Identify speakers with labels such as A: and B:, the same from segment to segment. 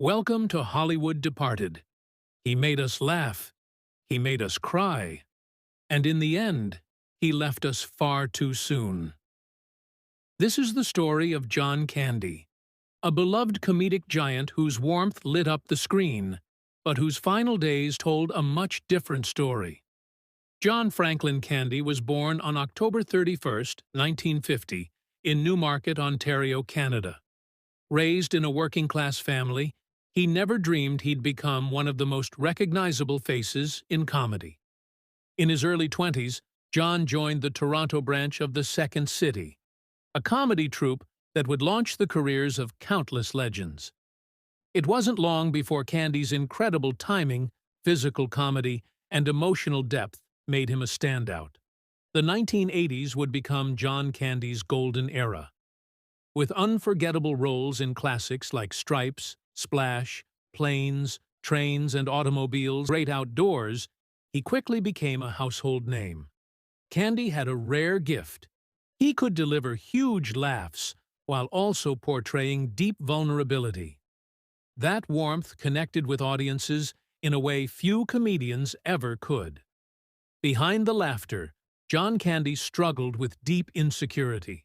A: Welcome to Hollywood Departed. He made us laugh, he made us cry, and in the end, he left us far too soon. This is the story of John Candy, a beloved comedic giant whose warmth lit up the screen, but whose final days told a much different story. John Franklin Candy was born on October 31st, 1950, in Newmarket, Ontario, Canada. Raised in a working-class family, he never dreamed he'd become one of the most recognizable faces in comedy. In his early 20s, John joined the Toronto branch of the Second City, a comedy troupe that would launch the careers of countless legends. It wasn't long before Candy's incredible timing, physical comedy, and emotional depth made him a standout. The 1980s would become John Candy's golden era. With unforgettable roles in classics like Stripes, Splash, Planes, Trains, and Automobiles, Great Outdoors, he quickly became a household name. Candy had a rare gift. He could deliver huge laughs while also portraying deep vulnerability. That warmth connected with audiences in a way few comedians ever could. Behind the laughter, John Candy struggled with deep insecurity.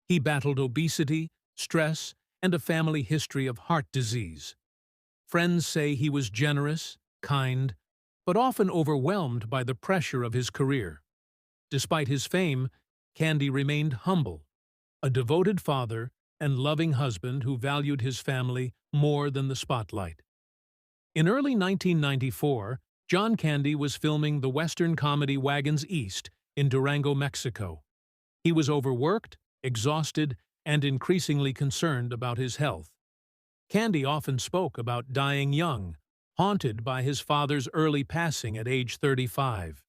A: He battled obesity, stress, and a family history of heart disease. Friends say he was generous, kind, but often overwhelmed by the pressure of his career. Despite his fame, Candy remained humble, a devoted father and loving husband who valued his family more than the spotlight. In early 1994, John Candy was filming the Western comedy Wagons East in Durango, Mexico. He was overworked, exhausted, and increasingly concerned about his health. Candy often spoke about dying young, haunted by his father's early passing at age 35.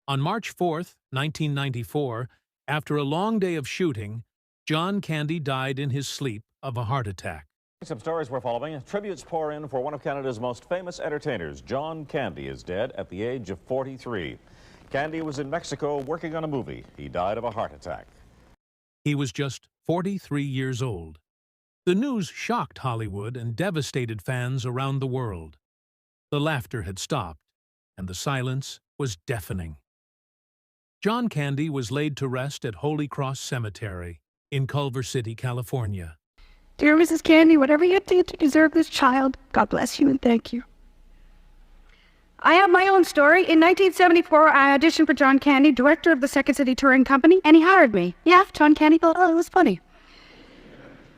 A: On March 4, 1994, after a long day of shooting, John Candy died in his sleep of a heart attack.
B: Some stories we're following. Tributes pour in for one of Canada's most famous entertainers. John Candy is dead at the age of 43. Candy was in Mexico working on a movie. He died of a heart attack.
A: He was just 43 years old. The news shocked Hollywood and devastated fans around the world. The laughter had stopped, and the silence was deafening. John Candy was laid to rest at Holy Cross Cemetery in Culver City, California.
C: Dear Mrs. Candy, whatever you did to deserve this child, God bless you and thank you. I have my own story. In 1974, I auditioned for John Candy, director of the Second City Touring Company, and he hired me. Yeah, John Candy thought, oh, it was funny.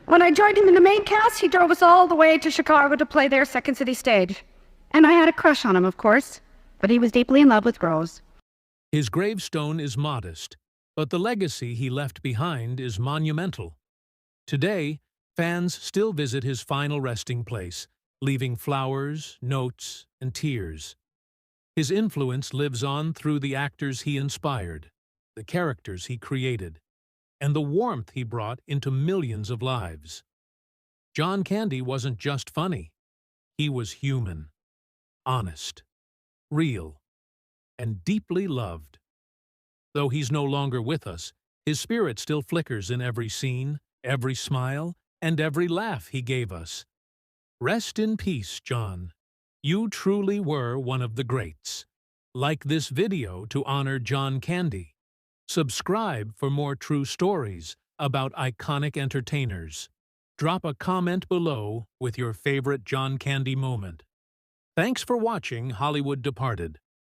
C: When I joined him in the main cast, he drove us all the way to Chicago to play their Second City stage. And I had a crush on him, of course, but he was deeply in love with Rose.
A: His gravestone is modest, but the legacy he left behind is monumental. Today, fans still visit his final resting place, leaving flowers, notes, and tears. His influence lives on through the actors he inspired, the characters he created, and the warmth he brought into millions of lives. John Candy wasn't just funny. He was human, honest, real, and deeply loved. Though he's no longer with us, his spirit still flickers in every scene, every smile, and every laugh he gave us. Rest in peace, John. You truly were one of the greats. Like this video to honor John Candy. Subscribe for more true stories about iconic entertainers. Drop a comment below with your favorite John Candy moment. Thanks for watching Hollywood Departed.